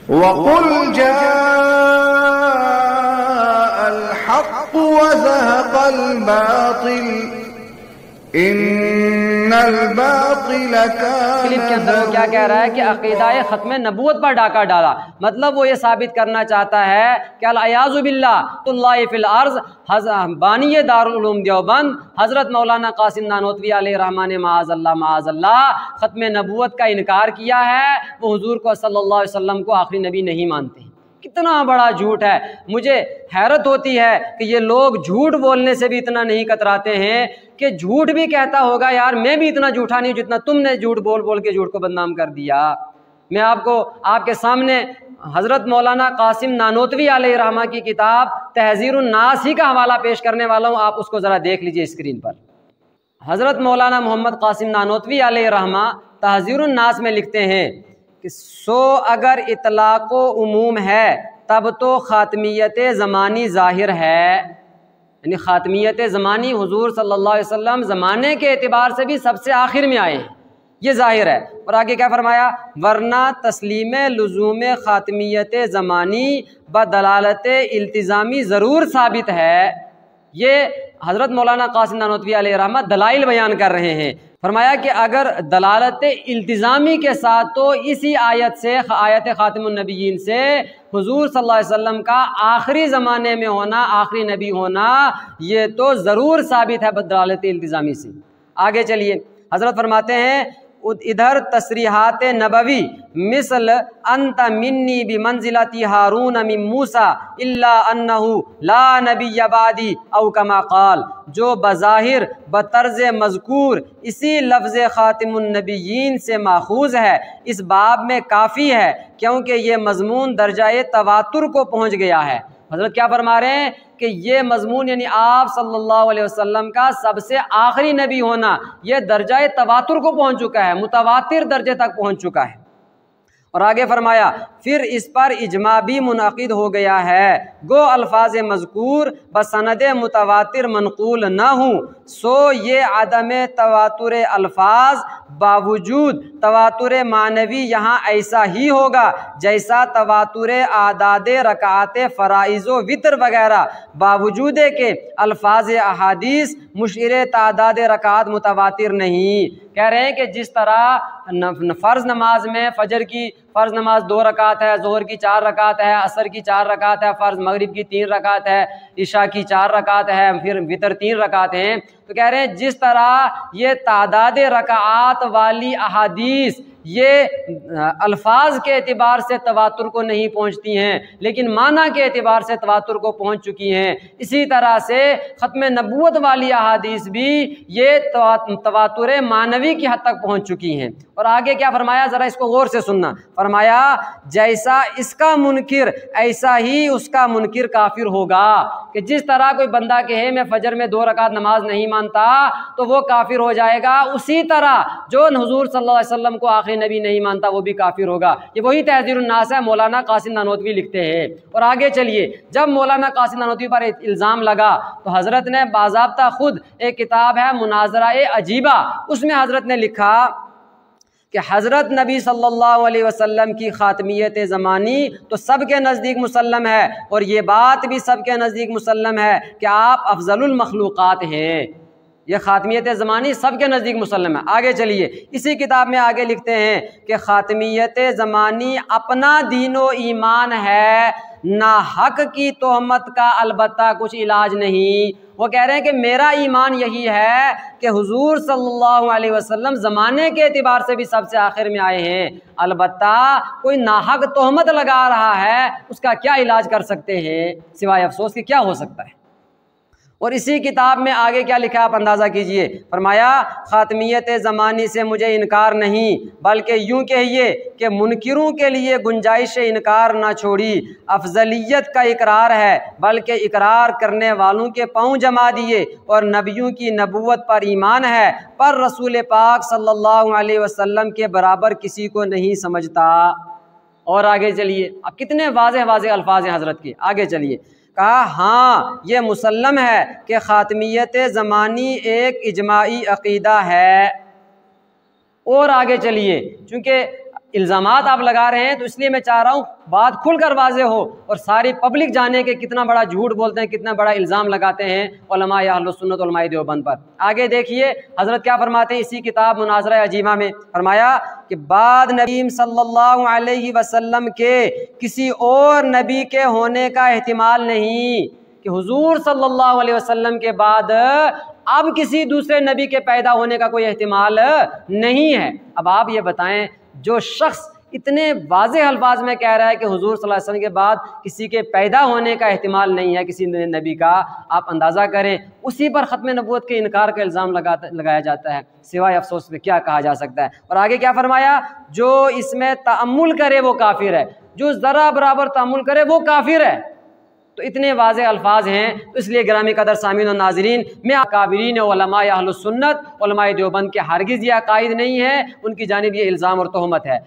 وَقُلْ جَاءَ الْحَقُّ وَزَهَقَ الْبَاطِلُ إِنَّ الْبَاطِلَ كَانَ کلپ کے اندر وہ کیا کہہ رہا ہے کہ عقیدہ ختم نبوت پر ڈاکہ ڈالا، مطلب وہ یہ ثابت کرنا چاہتا ہے کہ العیاذ باللہ اللہ فی الارض بانی دارالعلوم دیوبند حضرت مولانا قاسم نانوتوی علیہ رحمٰن معاذ اللہ ختم نبوت کا انکار کیا ہے، وہ حضور کو صلی اللہ علیہ وسلم کو آخری نبی نہیں مانتے۔ کتنا بڑا جھوٹ ہے! مجھے حیرت ہوتی ہے کہ یہ لوگ جھوٹ بولنے سے بھی اتنا نہیں کتراتے ہیں کہ جھوٹ بھی کہتا ہوگا یار میں بھی اتنا جھوٹا نہیں جتنا تم نے جھوٹ بول بول کے جھوٹ کو بدنام کر دیا۔ میں آپ کو آپ کے سامنے حضرت مولانا قاسم نانوتوی علیہ رحمہ کی کتاب تحذیر الناس ہی کا حوالہ پیش کرنے والا ہوں، آپ اس کو ذرا دیکھ لیجئے اسکرین پر۔ حضرت مولانا محمد قاسم نانوتوی علیہ رحمہ تحذیر الناس میں لکھتے ہیں کہ اگر اطلاق و عموم ہے تب تو خاتمیت زمانی ظاہر ہے، یعنی خاتمیت زمانی حضور صلی اللہ علیہ وسلم زمانے کے اعتبار سے بھی سب سے آخر میں آئے ہیں، یہ ظاہر ہے۔ اور آگے کیا فرمایا؟ ورنہ تسلیم لزوم خاتمیت زمانی بدلالت التزامی ضرور ثابت ہے۔ یہ حضرت مولانا قاسم نانوتوی علیہ رحمہ دلائل بیان کر رہے ہیں۔ فرمایا کہ اگر دلالت التزامی کے ساتھ تو اسی آیت سے، آیت خاتم النبیین سے حضور صلی اللہ علیہ وسلم کا آخری زمانے میں ہونا، آخری نبی ہونا، یہ تو ضرور ثابت ہے دلالت التزامی سے۔ آگے چلیے، حضرت فرماتے ہیں ادھر تصریحات نبوی مثل انت منی بمنزلت ہارون من موسیٰ الا انہ لا نبی بعدی او کما قال، جو بظاہر بطرز مذکور اسی لفظ خاتم النبیین سے ماخوذ ہے، اس باب میں کافی ہے کیونکہ یہ مضمون درجہ تواتر کو پہنچ گیا ہے۔ حضرت کیا فرما رہے ہیں کہ یہ مضمون یعنی آپ صلی اللہ علیہ وسلم کا سب سے آخری نبی ہونا یہ درجہ تواتر کو پہنچ چکا ہے، متواتر درجے تک پہنچ چکا ہے۔ اور آگے فرمایا پھر اس پر اجماع بھی منعقد ہو گیا ہے، گو الفاظ مذکور بسند متواتر منقول نہ ہوں، سو یہ عدم تواتر الفاظ باوجود تواتر معنوی یہاں ایسا ہی ہوگا جیسا تواتر اعداد رکعات فرائض و وتر وغیرہ، باوجود کہ الفاظ احادیث مشیر تعداد رکعات متواتر نہیں۔ کہہ رہے ہیں کہ جس طرح فرض نماز میں فجر کی فرض نماز 2 رکعت ہے، ظہر کی 4 رکعت ہے، عصر کی 4 رکعت ہے، فرض مغرب کی 3 رکعت ہے، عشاء کی 4 رکعت ہے، پھر وتر 3 رکعت ہیں، تو کہہ رہے ہیں جس طرح یہ تعداد رکعات والی احادیث یہ الفاظ کے اعتبار سے تواتر کو نہیں پہنچتی ہیں لیکن معنی کے اعتبار سے تواتر کو پہنچ چکی ہیں، اسی طرح سے ختم نبوت والی احادیث بھی یہ تواتر معنوی کی حد تک پہنچ چکی ہیں۔ اور آگے کیا فرمایا، ذرا اس کو غور سے سننا، فرمایا جیسا اس کا منکر ایسا ہی اس کا منکر کافر ہوگا، کہ جس طرح کوئی بندہ کہے میں فجر میں 2 رکعت نماز نہیں مانتا تو وہ کافر ہو جائے گا، اسی طرح جو حضور صلی اللہ علیہ وسلم کو آخری نبی نہیں مانتا وہ بھی کافر ہوگا۔ یہ وہی تحذیر الناس ہے، مولانا قاسم نانوتوی لکھتے ہیں۔ اور آگے چلیے، جب مولانا قاسم نانوتوی پر الزام لگا تو حضرت نے باضابطہ خود ایک کتاب ہے مناظرہ عجیبہ، اس میں حضرت نے لکھا کہ حضرت نبی صلی اللہ علیہ وسلم کی خاتمیت زمانی تو سب کے نزدیک مسلم ہے، اور یہ بات بھی سب کے نزدیک مسلم ہے کہ آپ افضل المخلوقات ہیں۔ یہ خاتمیت زمانی سب کے نزدیک مسلم ہے۔ آگے چلیے، اسی کتاب میں آگے لکھتے ہیں کہ خاتمیت زمانی اپنا دین و ایمان ہے، نہ حق کی تہمت کا البتہ کچھ علاج نہیں۔ وہ کہہ رہے ہیں کہ میرا ایمان یہی ہے کہ حضور صلی اللہ علیہ وسلم زمانے کے اعتبار سے بھی سب سے آخر میں آئے ہیں، البتہ کوئی ناحق تہمت لگا رہا ہے اس کا کیا علاج کر سکتے ہیں سوائے افسوس کہ کیا ہو سکتا ہے۔ اور اسی کتاب میں آگے کیا لکھا آپ اندازہ کیجئے، فرمایا خاتمیت زمانی سے مجھے انکار نہیں بلکہ یوں کہیے کہ منکروں کے لیے گنجائش انکار نہ چھوڑی، افضلیت کا اقرار ہے بلکہ اقرار کرنے والوں کے پاؤں جما دیے، اور نبیوں کی نبوت پر ایمان ہے پر رسول پاک صلی اللہ علیہ وسلم کے برابر کسی کو نہیں سمجھتا۔ اور آگے چلیے، اب کتنے واضح واضح الفاظ ہیں حضرت کے، آگے چلیے، کہا ہاں یہ مسلم ہے کہ خاتمیت زمانی ایک اجماعی عقیدہ ہے۔ اور آگے چلیے، چونکہ الزامات آپ لگا رہے ہیں، تو اس لیے میں چاہ رہا ہوں بات کھل کر واضح ہو اور ساری پبلک جانے کہ کتنا بڑا جھوٹ بولتے ہیں، کتنا بڑا الزام لگاتے ہیں علماء اہل سنت علماء دیوبند پر۔ آگے دیکھیے حضرت کیا فرماتے ہیں اسی کتاب مناظرہ عجیبہ میں، فرمایا کہ بعد نبی صلی اللہ علیہ وسلم کے کسی اور نبی کے ہونے کا احتمال نہیں، کہ حضور صلی اللہ علیہ وسلم کے بعد اب کسی دوسرے نبی کے پیدا ہونے کا کوئی احتمال نہیں ہے۔ اب آپ یہ بتائیں، جو شخص اتنے واضح الفاظ میں کہہ رہا ہے کہ حضور صلی اللہ علیہ وسلم کے بعد کسی کے پیدا ہونے کا احتمال نہیں ہے کسی نبی کا، آپ اندازہ کریں اسی پر ختم نبوت کے انکار کا الزام لگایا جاتا ہے، سوائے افسوس پہ کیا کہا جا سکتا ہے۔ اور آگے کیا فرمایا، جو اس میں تأمل کرے وہ کافر ہے، جو ذرا برابر تأمل کرے وہ کافر ہے۔ تو اتنے واضح الفاظ ہیں، تو اس لیے گرامی قدر سامعین و ناظرین، میں اکابرین علماء اہل سنت علماء دیوبند کے ہرگز یہ عقائد نہیں ہے، ان کی جانب یہ الزام اور تہمت ہے۔